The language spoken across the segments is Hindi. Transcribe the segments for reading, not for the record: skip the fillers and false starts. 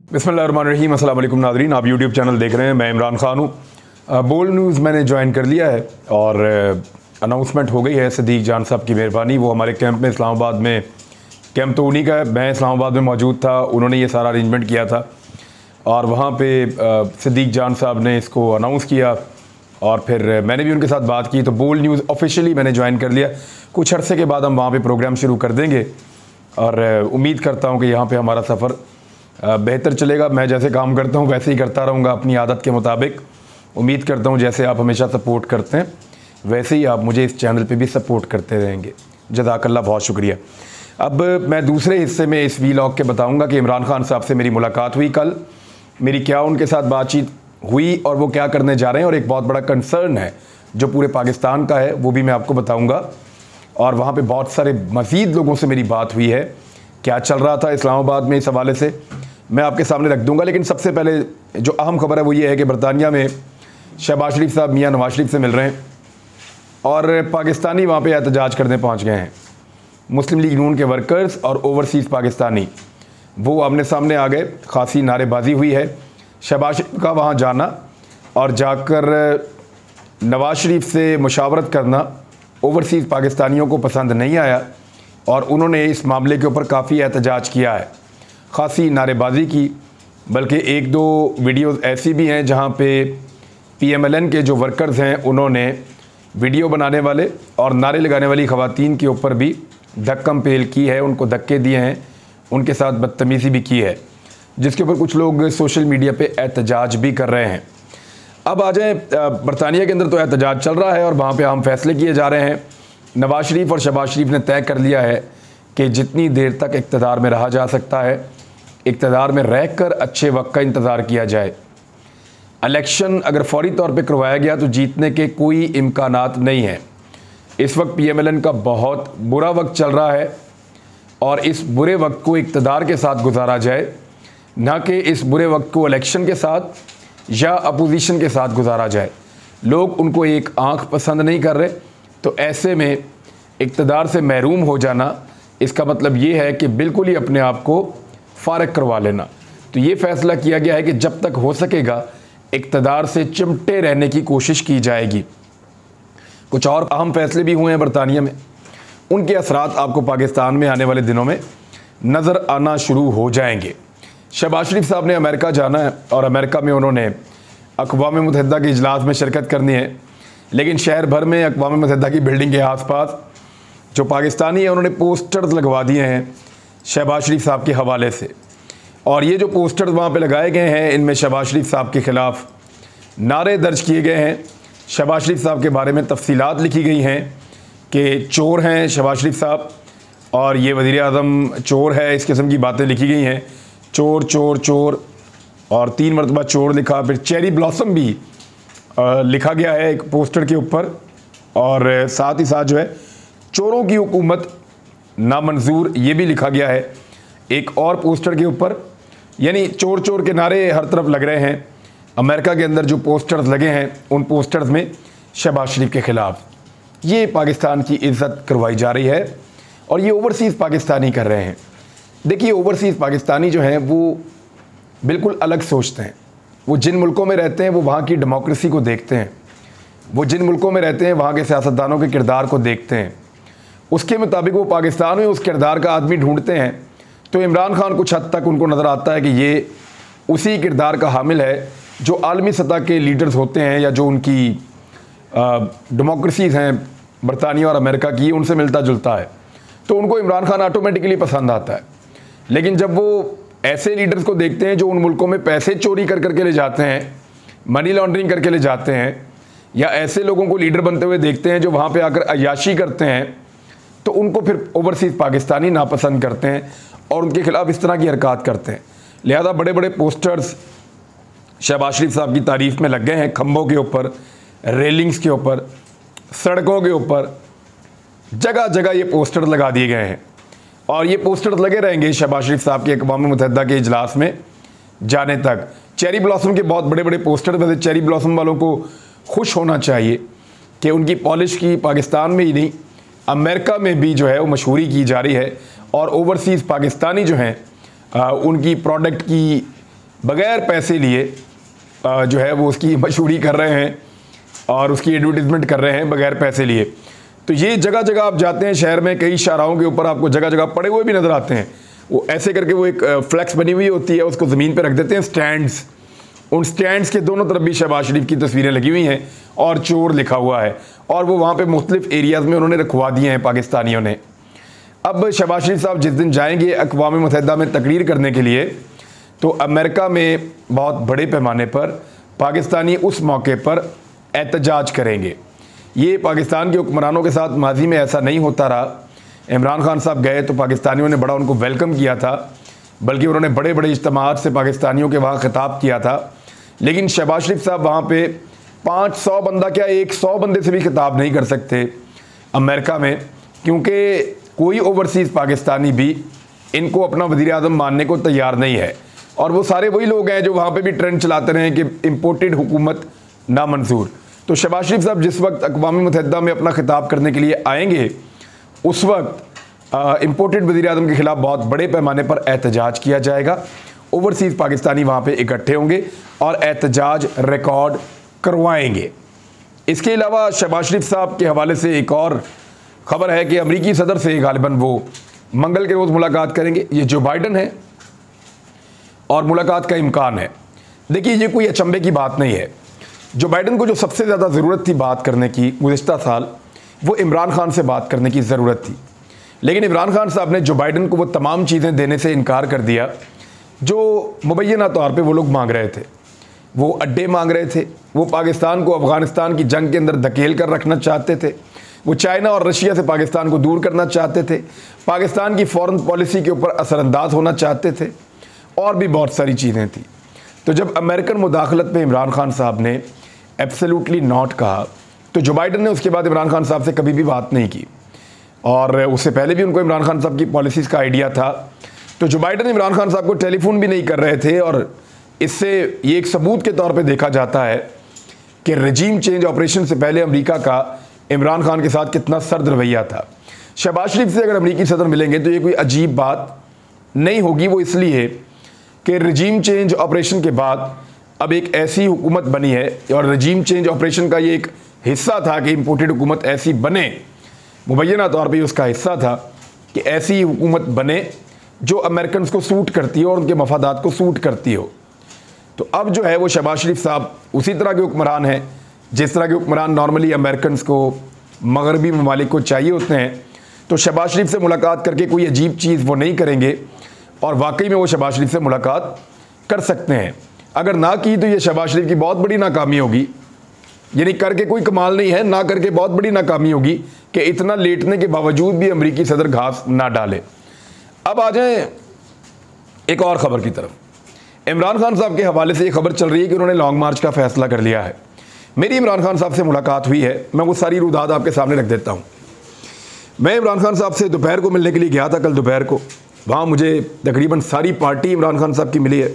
बिस्मिल्लाहिर्रहमानिर्रहीम। अस्सलाम वालेकुम नाज़रीन, आप यूट्यूब चैनल देख रहे हैं। मैं इमरान खान हूँ। बोल्ड न्यूज़ मैंने ज्वाइन कर लिया है और अनाउंसमेंट हो गई है सिद्दीक जान साहब की मेहरबानी। वो हमारे कैंप में इस्लामाबाद में, कैंप तो उन्हीं का है, मैं इस्लामाबाद में मौजूद था, उन्होंने ये सारा अरेंजमेंट किया था और वहाँ पे सिद्दीक जान साहब ने इसको अनाउंस किया और फिर मैंने भी उनके साथ बात की। तो बोल्ड न्यूज़ ऑफिशियली मैंने ज्वाइन कर लिया। कुछ अरसे के बाद हम वहाँ पे प्रोग्राम शुरू कर देंगे और उम्मीद करता हूँ कि यहाँ पे हमारा सफ़र बेहतर चलेगा। मैं जैसे काम करता हूँ वैसे ही करता रहूँगा अपनी आदत के मुताबिक। उम्मीद करता हूँ जैसे आप हमेशा सपोर्ट करते हैं वैसे ही आप मुझे इस चैनल पे भी सपोर्ट करते रहेंगे। जज़ाकल्लाह, बहुत शुक्रिया। अब मैं दूसरे हिस्से में इस वीलॉग के बताऊँगा कि इमरान खान साहब से मेरी मुलाकात हुई कल, मेरी क्या उनके साथ बातचीत हुई और वो क्या करने जा रहे हैं, और एक बहुत बड़ा कंसर्न है जो पूरे पाकिस्तान का है वो भी मैं आपको बताऊँगा। और वहाँ पर बहुत सारे मज़ीद लोगों से मेरी बात हुई है, क्या चल रहा था इस्लामाबाद में इस हवाले से मैं आपके सामने रख दूंगा। लेकिन सबसे पहले जो अहम खबर है वो ये है कि बरतानिया में शहबाज शरीफ साहब मियां नवाज शरीफ से मिल रहे हैं और पाकिस्तानी वहाँ पे एहतजाज करने पहुँच गए हैं। मुस्लिम लीग नून के वर्कर्स और ओवरसीज़ पाकिस्तानी वो आमने सामने आ गए, खासी नारेबाजी हुई है। शहबाज शरीफ का वहाँ जाना और जाकर नवाज शरीफ से मुशावरत करना ओवरसीज़ पाकिस्तानियों को पसंद नहीं आया और उन्होंने इस मामले के ऊपर काफ़ी एहतजाज किया है, खासी नारेबाजी की। बल्कि एक दो वीडियोस ऐसी भी हैं जहां पे PMLN के जो वर्कर्स हैं उन्होंने वीडियो बनाने वाले और नारे लगाने वाली ख़वातीन के ऊपर भी धक्कम पेल की है, उनको धक्के दिए हैं, उनके साथ बदतमीज़ी भी की है, जिसके ऊपर कुछ लोग सोशल मीडिया पे एहतजाज भी कर रहे हैं। अब आ जाए, बरतानिया के अंदर तो एहतजाज चल रहा है और वहाँ पर अहम फैसले किए जा रहे हैं। नवाज शरीफ और शहबाज शरीफ ने तय कर लिया है कि जितनी देर तक इक़्तिदार में रहा जा सकता है, इक़्तिदार में रहकर अच्छे वक्त का इंतज़ार किया जाए। इलेक्शन अगर फौरी तौर पे करवाया गया तो जीतने के कोई इम्कानात नहीं है। इस वक्त PMLN का बहुत बुरा वक्त चल रहा है और इस बुरे वक्त को इक़्तिदार के साथ गुजारा जाए, ना कि इस बुरे वक्त को इलेक्शन के साथ या अपोजिशन के साथ गुजारा जाए। लोग उनको एक आँख पसंद नहीं कर रहे, तो ऐसे में इक़्तिदार से महरूम हो जाना इसका मतलब ये है कि बिल्कुल ही अपने आप को फ़ारिग करवा लेना। तो ये फ़ैसला किया गया है कि जब तक हो सकेगा इक़्तिदार से चिमटे रहने की कोशिश की जाएगी। कुछ और अहम फैसले भी हुए हैं बरतानिया में, उनके असरात आपको पाकिस्तान में आने वाले दिनों में नज़र आना शुरू हो जाएंगे। शहबाज शरीफ साहब ने अमेरिका जाना है और अमेरिका में उन्होंने अक़वाम मुत्तहिदा के इजलास में शिरकत करनी है, लेकिन शहर भर में अक़वाम मुत्तहिदा की बिल्डिंग के आसपास जो पाकिस्तानी है उन्होंने पोस्टर्स लगवा दिए हैं शहबाज शरीफ साहब के हवाले से। और ये जो पोस्टर्स वहाँ पे लगाए गए हैं इनमें शहबाज शरीफ साहब के ख़िलाफ़ नारे दर्ज किए गए हैं। शहबाज शरीफ साहब के बारे में तफसीलात लिखी गई हैं कि चोर हैं शहबाज शरीफ साहब और ये वज़ीर आज़म चोर है, इस किस्म की बातें लिखी गई हैं। चोर चोर चोर और 3 मरतबा चोर लिखा। फिर चेरी ब्लॉसम भी लिखा गया है एक पोस्टर के ऊपर और साथ ही साथ जो है चोरों की हुकूमत नामंजूर ये भी लिखा गया है एक और पोस्टर के ऊपर। यानी चोर चोर के नारे हर तरफ लग रहे हैं। अमेरिका के अंदर जो पोस्टर्स लगे हैं उन पोस्टर्स में शहबाज शरीफ के ख़िलाफ़ ये पाकिस्तान की इज़्ज़त करवाई जा रही है और ये ओवरसीज़ पाकिस्तानी कर रहे हैं। देखिए, ओवरसीज़ पाकिस्तानी जो हैं वो बिल्कुल अलग सोचते हैं। वो जिन मुल्कों में रहते हैं वो वहाँ की डेमोक्रेसी को देखते हैं, वो जिन मुल्कों में रहते हैं वहाँ के सियासतदानों के किरदार को देखते हैं, उसके मुताबिक वो पाकिस्तान में उस किरदार का आदमी ढूंढते हैं। तो इमरान खान कुछ हद तक उनको नज़र आता है कि ये उसी किरदार का हामिल है जो आलमी सतह के लीडर्स होते हैं या जो उनकी डेमोक्रेसीज़ हैं बरतानिया और अमेरिका की, उनसे मिलता जुलता है। तो उनको इमरान खान ऑटोमेटिकली पसंद आता है। लेकिन जब वो ऐसे लीडर्स को देखते हैं जो उन मुल्कों में पैसे चोरी कर करके ले जाते हैं, मनी लॉन्ड्रिंग करके ले जाते हैं, या ऐसे लोगों को लीडर बनते हुए देखते हैं जो वहाँ पर आकर अय्याशी करते हैं, तो उनको फिर ओवरसीज़ पाकिस्तानी नापसंद करते हैं और उनके खिलाफ़ इस तरह की हरकत करते हैं। लिहाजा बड़े बड़े पोस्टर्स शहबाज शरीफ साहब की तारीफ़ में लग गए हैं, खंभों के ऊपर, रेलिंग्स के ऊपर, सड़कों के ऊपर, जगह जगह ये पोस्टर लगा दिए गए हैं और ये पोस्टर्स लगे रहेंगे शहबाज शरीफ साहब के अक़वाम मुत्तहिदा के इजलास में जाने तक। चेरी ब्लॉसम के बहुत बड़े बड़े पोस्टर, वैसे चेरी ब्लॉसम वालों को खुश होना चाहिए कि उनकी पॉलिश की पाकिस्तान में ही नहीं अमेरिका में भी जो है वो मशहूरी की जा रही है और ओवरसीज़ पाकिस्तानी जो हैं उनकी प्रोडक्ट की बग़ैर पैसे लिए जो है वो उसकी मशहूरी कर रहे हैं और उसकी एडवर्टीज़मेंट कर रहे हैं बग़ैर पैसे लिए। तो ये जगह जगह आप जाते हैं शहर में, कई शाहराहों के ऊपर आपको जगह जगह पड़े हुए भी नज़र आते हैं। वो ऐसे करके वो एक फ्लैक्स बनी हुई होती है, उसको ज़मीन पर रख देते हैं स्टैंड्स। उन स्टैंड्स के दोनों तरफ भी शहबाज शरीफ की तस्वीरें लगी हुई हैं और चोर लिखा हुआ है, और वो वहाँ पे मुख्तलिफ एरियाज़ में उन्होंने रखवा दिए हैं पाकिस्तानियों ने। अब शहबाज शरीफ साहब जिस दिन जाएंगे अक़वाम मुत्तहिदा में तकरीर करने के लिए, तो अमेरिका में बहुत बड़े पैमाने पर पाकिस्तानी उस मौके पर एहतजाज करेंगे। ये पाकिस्तान के हुक्मरानों के साथ माजी में ऐसा नहीं होता रहा। इमरान खान साहब गए तो पाकिस्तानियों ने बड़ा उनको वेलकम किया था, बल्कि उन्होंने बड़े बड़े इज्तिमात से पाकिस्तानियों के वहाँ ख़िताब किया था। लेकिन शहबाज शरीफ साहब वहाँ पे 500 बंदा क्या 100 बंदे से भी खिताब नहीं कर सकते अमेरिका में, क्योंकि कोई ओवरसीज़ पाकिस्तानी भी इनको अपना वज़ीर आज़म मानने को तैयार नहीं है। और वो सारे वही लोग हैं जो वहाँ पे भी ट्रेंड चलाते रहे कि इम्पोर्टेड हुकूमत नामंजूर। तो शहबाज शरीफ साहब जिस वक्त अक़वाम मुत्तहिदा में अपना खिताब करने के लिए आएंगे, उस वक्त इम्पोर्टेड वज़ीर आज़म के ख़िलाफ़ बहुत बड़े पैमाने पर एहतजाज किया जाएगा। ओवरसीज़ पाकिस्तानी वहाँ पे इकट्ठे होंगे और एहतजाज रिकॉर्ड करवाएंगे। इसके अलावा शहबाज शरीफ साहब के हवाले से एक और ख़बर है कि अमरीकी सदर से गालिबन वो मंगल के रोज़ मुलाकात करेंगे। ये जो बाइडन है और मुलाकात का इम्कान है। देखिए, ये कोई अचंभे की बात नहीं है। जो बाइडन को जो सबसे ज़्यादा ज़रूरत थी बात करने की गुज़िश्ता साल, वो इमरान खान से बात करने की ज़रूरत थी। लेकिन इमरान खान साहब ने जो बाइडन को वो तमाम चीज़ें देने से इनकार कर दिया जो मुबैना तौर पे वो लोग मांग रहे थे। वो अड्डे मांग रहे थे, वो पाकिस्तान को अफ़गानिस्तान की जंग के अंदर धकेल कर रखना चाहते थे, वो चाइना और रशिया से पाकिस्तान को दूर करना चाहते थे, पाकिस्तान की फ़ॉरेन पॉलिसी के ऊपर असरअंदाज होना चाहते थे, और भी बहुत सारी चीज़ें थी। तो जब अमेरिकन मुदाखलत पे इमरान खान साहब ने एब्सोल्युटली नॉट कहा, तो जो बाइडन ने उसके बाद इमरान खान साहब से कभी भी बात नहीं की, और उससे पहले भी उनको इमरान खान साहब की पॉलिसीज़ का आइडिया था। तो जो बाइडन इमरान खान साहब को टेलीफोन भी नहीं कर रहे थे, और इससे ये एक सबूत के तौर पे देखा जाता है कि रजीम चेंज ऑपरेशन से पहले अमेरिका का इमरान खान के साथ कितना सर्द रवैया था। शहबाज शरीफ से अगर अमेरिकी सदर मिलेंगे तो ये कोई अजीब बात नहीं होगी। वो इसलिए कि रजीम चेंज ऑपरेशन के बाद अब एक ऐसी हुकूमत बनी है, और रजीम चेंज ऑपरेशन का ये एक हिस्सा था कि इम्पोर्टेड हुकूमत ऐसी बने, मुबैना तौर पे उसका हिस्सा था कि ऐसी हुकूमत बने जो अमेरिकन को सूट करती हो और उनके मफादात को सूट करती हो। तो अब जो है वो शहबाज शरीफ साहब उसी तरह के हुक्मरान हैं जिस तरह के हुक्मरान नॉर्मली अमेरिकन को मगरबी ममालिक को चाहिए होते हैं। तो शहबाज शरीफ से मुलाकात करके कोई अजीब चीज़ वो नहीं करेंगे, और वाकई में वो शहबाज शरीफ से मुलाकात कर सकते हैं। अगर ना की तो ये शहबाज शरीफ की बहुत बड़ी नाकामी होगी। यानी करके कोई कमाल नहीं है, ना करके बहुत बड़ी नाकामी होगी कि इतना लेटने के बावजूद भी अमेरिकी सदर घास ना डाले। अब आ जाएं एक और ख़बर की तरफ। इमरान खान साहब के हवाले से ये खबर चल रही है कि उन्होंने लॉन्ग मार्च का फ़ैसला कर लिया है। मेरी इमरान खान साहब से मुलाकात हुई है, मैं वो सारी रुदाद आपके सामने रख देता हूँ। मैं इमरान खान साहब से दोपहर को मिलने के लिए गया था, कल दोपहर को। वहाँ मुझे तकरीबन सारी पार्टी इमरान खान साहब की मिली है,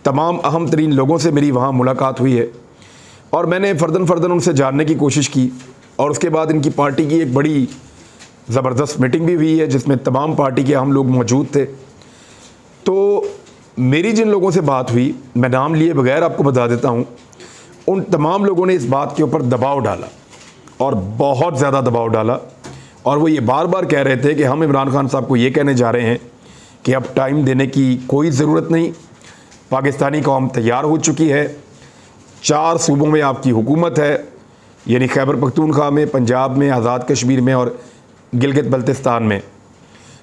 तमाम अहम तरीन लोगों से मेरी वहाँ मुलाकात हुई है, और मैंने फ़र्दन उनसे जानने की कोशिश की। और उसके बाद इनकी पार्टी की एक बड़ी ज़बरदस्त मीटिंग भी हुई है जिसमें तमाम पार्टी के अहम लोग मौजूद थे। तो मेरी जिन लोगों से बात हुई, मैं नाम लिए बगैर आपको बता देता हूँ, उन तमाम लोगों ने इस बात के ऊपर दबाव डाला, और बहुत ज़्यादा दबाव डाला। और वो ये बार बार कह रहे थे कि हम इमरान खान साहब को ये कहने जा रहे हैं कि अब टाइम देने की कोई ज़रूरत नहीं, पाकिस्तानी कौम तैयार हो चुकी है, 4 सूबों में आपकी हुकूमत है, यानी खैबर पख्तूनख्वा में, पंजाब में, आज़ाद कश्मीर में और गिलगित बल्तिस्तान में।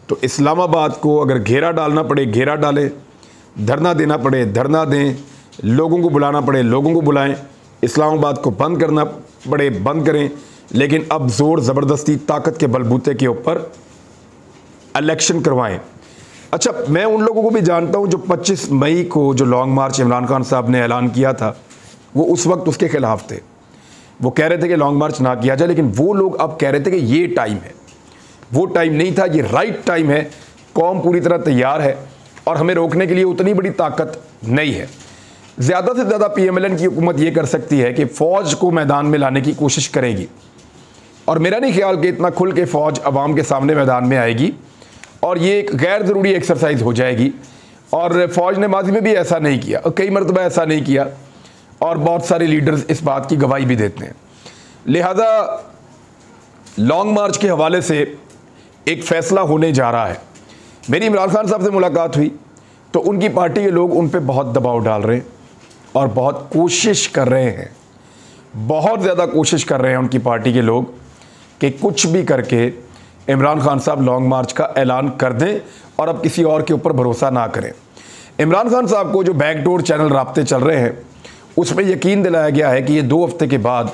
तो इस्लामाबाद को अगर घेरा डालना पड़े घेरा डालें, धरना देना पड़े धरना दें, लोगों को बुलाना पड़े लोगों को बुलाएं, इस्लामाबाद को बंद करना पड़े बंद करें, लेकिन अब ज़ोर ज़बरदस्ती ताकत के बलबूते के ऊपर इलेक्शन करवाएं। अच्छा, मैं उन लोगों को भी जानता हूं जो 25 मई को जो लॉन्ग मार्च इमरान खान साहब ने ऐलान किया था, वो उस वक्त उसके ख़िलाफ़ थे। वो कह रहे थे कि लॉन्ग मार्च ना किया जाए, लेकिन वो लोग अब कह रहे थे कि ये टाइम है। वो टाइम नहीं था, ये राइट टाइम है, कौम पूरी तरह तैयार है और हमें रोकने के लिए उतनी बड़ी ताकत नहीं है। ज़्यादा से ज़्यादा PMLN की हुकूमत ये कर सकती है कि फ़ौज को मैदान में लाने की कोशिश करेगी, और मेरा नहीं ख्याल कि इतना खुल के फ़ौज अवाम के सामने मैदान में आएगी, और ये एक गैर ज़रूरी एक्सरसाइज हो जाएगी। और फ़ौज ने माजी में भी ऐसा नहीं किया और कई मरतबा ऐसा नहीं किया, और बहुत सारे लीडर्स इस बात की गवाही भी देते हैं। लिहाजा लॉन्ग मार्च के हवाले से एक फ़ैसला होने जा रहा है। मेरी इमरान खान साहब से मुलाकात हुई तो उनकी पार्टी के लोग उन पर बहुत दबाव डाल रहे हैं और बहुत कोशिश कर रहे हैं, बहुत ज़्यादा कोशिश कर रहे हैं उनकी पार्टी के लोग कि कुछ भी करके इमरान खान साहब लॉन्ग मार्च का ऐलान कर दें और अब किसी और के ऊपर भरोसा ना करें। इमरान खान साहब को जो बैकडोर चैनल राब्ते चल रहे हैं उसमें यकीन दिलाया गया है कि ये 2 हफ्ते के बाद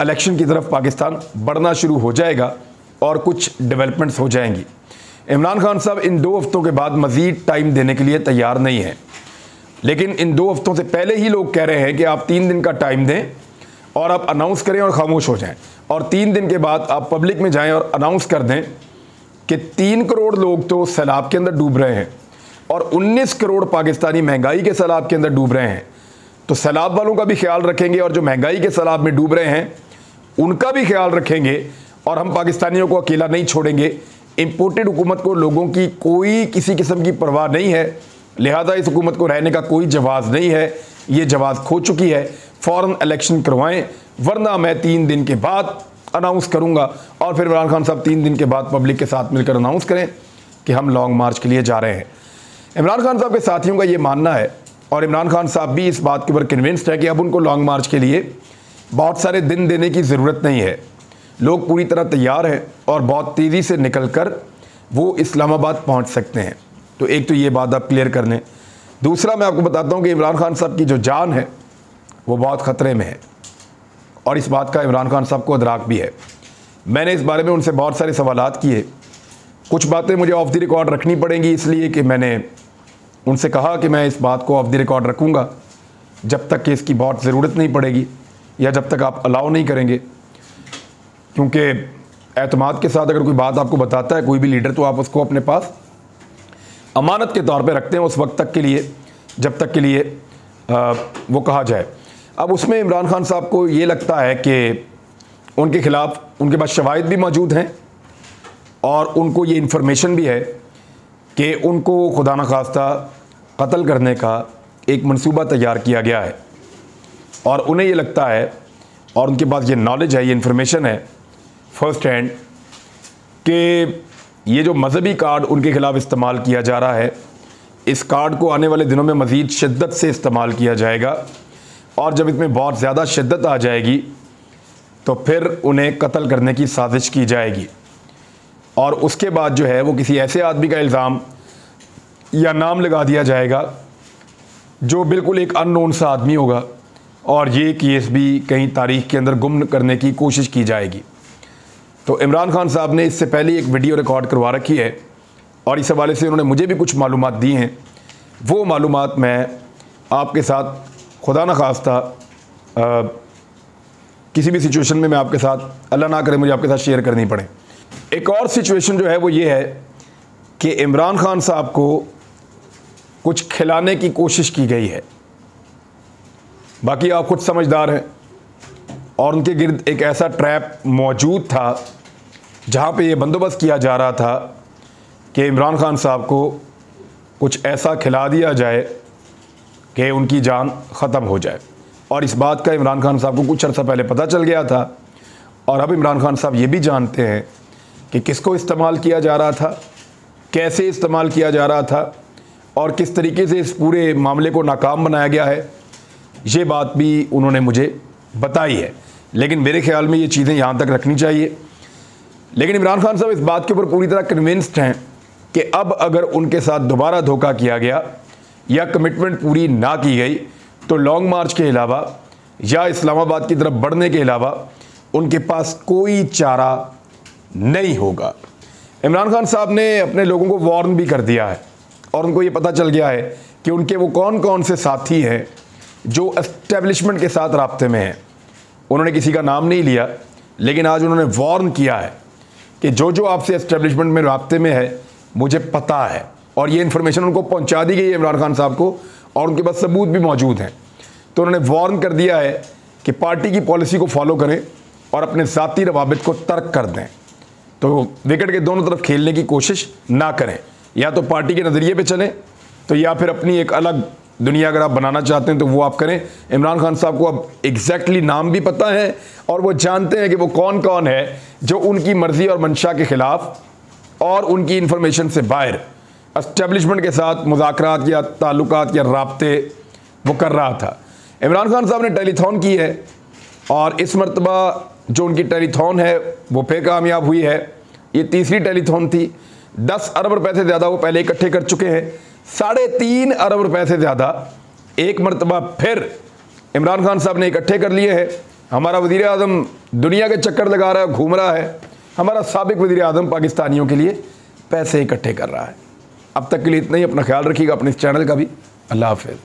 इलेक्शन की तरफ पाकिस्तान बढ़ना शुरू हो जाएगा और कुछ डेवलपमेंट्स हो जाएंगी। इमरान खान साहब इन 2 हफ्तों के बाद मज़ीद टाइम देने के लिए तैयार नहीं हैं, लेकिन इन 2 हफ्तों से पहले ही लोग कह रहे हैं कि आप 3 दिन का टाइम दें और आप अनाउंस करें और ख़ामोश हो जाएं, और 3 दिन के बाद आप पब्लिक में जाएं और अनाउंस कर दें कि 3 करोड़ लोग तो सैलाब के अंदर डूब रहे हैं और 19 करोड़ पाकिस्तानी महंगाई के सैलाब के अंदर डूब रहे हैं। तो सैलाब वालों का भी ख्याल रखेंगे और जो महंगाई के सैलाब में डूब रहे हैं उनका भी ख्याल रखेंगे, और हम पाकिस्तानियों को अकेला नहीं छोड़ेंगे। इम्पोर्टेड हुकूमत को लोगों की कोई किसी किस्म की परवाह नहीं है, लिहाजा इस हुकूमत को रहने का कोई जवाज़ नहीं है, ये जवाज़ खो चुकी है। फ़ौरन इलेक्शन करवाएं, वरना मैं 3 दिन के बाद अनाउंस करूंगा और फिर इमरान खान साहब 3 दिन के बाद पब्लिक के साथ मिलकर अनाउंस करें कि हम लॉन्ग मार्च के लिए जा रहे हैं। इमरान खान साहब के साथियों का ये मानना है, और इमरान खान साहब भी इस बात के ऊपर कन्विंस्ड है कि अब उनको लॉन्ग मार्च के लिए बहुत सारे दिन देने की ज़रूरत नहीं है। लोग पूरी तरह तैयार हैं और बहुत तेज़ी से निकल कर वो इस्लामाबाद पहुंच सकते हैं। तो एक तो ये बात आप क्लियर कर लें। दूसरा, मैं आपको बताता हूं कि इमरान खान साहब की जो जान है वो बहुत ख़तरे में है, और इस बात का इमरान खान साहब को अदराक भी है। मैंने इस बारे में उनसे बहुत सारे सवालात किए। कुछ बातें मुझे ऑफ द रिकॉर्ड रखनी पड़ेंगी, इसलिए कि मैंने उनसे कहा कि मैं इस बात को ऑफ द रिकॉर्ड रखूँगा जब तक कि इसकी बहुत ज़रूरत नहीं पड़ेगी या जब तक आप अलाउ नहीं करेंगे, क्योंकि एतमाद के साथ अगर कोई बात आपको बताता है कोई भी लीडर, तो आप उसको अपने पास अमानत के तौर पे रखते हैं उस वक्त तक के लिए जब तक के लिए वो कहा जाए। अब उसमें इमरान खान साहब को ये लगता है कि उनके ख़िलाफ़ उनके पास शवाहिद भी मौजूद हैं और उनको ये इन्फॉर्मेशन भी है कि उनको खुदा न खास्ता कत्ल करने का एक मंसूबा तैयार किया गया है, और उन्हें ये लगता है और उनके पास ये नॉलेज है, ये इन्फॉर्मेशन है फर्स्ट हैंड कि ये जो मजहबी कार्ड उनके ख़िलाफ़ इस्तेमाल किया जा रहा है, इस कार्ड को आने वाले दिनों में मज़ीद शिद्दत से इस्तेमाल किया जाएगा, और जब इसमें बहुत ज़्यादा शिद्दत आ जाएगी तो फिर उन्हें कत्ल करने की साजिश की जाएगी, और उसके बाद जो है वो किसी ऐसे आदमी का इल्ज़ाम या नाम लगा दिया जाएगा जो बिल्कुल एक अननोन सा आदमी होगा, और ये केस भी कहीं तारीख़ के अंदर गुम करने की कोशिश की जाएगी। तो इमरान खान साहब ने इससे पहले एक वीडियो रिकॉर्ड करवा रखी है और इस हवाले से उन्होंने मुझे भी कुछ मालूमात दी हैं। वो मालूमात मैं आपके साथ खुदा न खास्ता किसी भी सिचुएशन में मैं आपके साथ, अल्लाह ना करे मुझे आपके साथ शेयर करनी पड़े। एक और सिचुएशन जो है वो ये है कि इमरान खान साहब को कुछ खिलाने की कोशिश की गई है। बाकी आप खुद समझदार हैं, और उनके गिर्द एक ऐसा ट्रैप मौजूद था जहाँ पे ये बंदोबस्त किया जा रहा था कि इमरान खान साहब को कुछ ऐसा खिला दिया जाए कि उनकी जान ख़त्म हो जाए, और इस बात का इमरान खान साहब को कुछ अर्सा पहले पता चल गया था, और अब इमरान खान साहब ये भी जानते हैं कि किसको इस्तेमाल किया जा रहा था, कैसे इस्तेमाल किया जा रहा था, और किस तरीके से इस पूरे मामले को नाकाम बनाया गया है। ये बात भी उन्होंने मुझे बताई है, लेकिन मेरे ख्याल में ये चीज़ें यहाँ तक रखनी चाहिए। लेकिन इमरान खान साहब इस बात के ऊपर पूरी तरह कन्विंस्ड हैं कि अब अगर उनके साथ दोबारा धोखा किया गया या कमिटमेंट पूरी ना की गई तो लॉन्ग मार्च के अलावा या इस्लामाबाद की तरफ बढ़ने के अलावा उनके पास कोई चारा नहीं होगा। इमरान खान साहब ने अपने लोगों को वार्न भी कर दिया है, और उनको ये पता चल गया है कि उनके वो कौन कौन से साथी हैं जो एस्टेब्लिशमेंट के साथ राब्ते में हैं। उन्होंने किसी का नाम नहीं लिया, लेकिन आज उन्होंने वार्न किया है कि जो जो आपसे एस्टेब्लिशमेंट में राब्ते में है मुझे पता है, और ये इन्फॉर्मेशन उनको पहुंचा दी गई है इमरान खान साहब को, और उनके पास सबूत भी मौजूद हैं। तो उन्होंने वार्न कर दिया है कि पार्टी की पॉलिसी को फॉलो करें और अपने ज़ाती रवाबित को तर्क कर दें। तो विकेट के दोनों तरफ खेलने की कोशिश ना करें, या तो पार्टी के नज़रिए पे चलें तो या फिर अपनी एक अलग दुनिया अगर आप बनाना चाहते हैं तो वो आप करें। इमरान खान साहब को अब एग्जैक्टली नाम भी पता है और वो जानते हैं कि वो कौन कौन है जो उनकी मर्जी और मंशा के खिलाफ और उनकी इंफॉर्मेशन से बाहर एस्टेब्लिशमेंट के साथ मुज़ाकरात या ताल्लुकात या राब्ते वो कर रहा था। इमरान खान साहब ने टेलीथॉन की है और इस मरतबा जो उनकी टेलीथॉन है वो फिर कामयाब हुई है। ये तीसरी टेलीथॉन थी। 10 अरब रुपए से ज़्यादा वो पहले इकट्ठे कर चुके हैं। 3.5 अरब रुपए से ज़्यादा एक मरतबा फिर इमरान खान साहब ने इकट्ठे कर लिए हैं। हमारा वज़ीर आज़म दुनिया के चक्कर लगा रहा है, घूम रहा है। हमारा साबिक वज़ीर आज़म पाकिस्तानियों के लिए पैसे इकट्ठे कर रहा है। अब तक के लिए इतना ही। अपना ख्याल रखिएगा, अपने इस चैनल का भी। अल्लाह हाफ़िज़।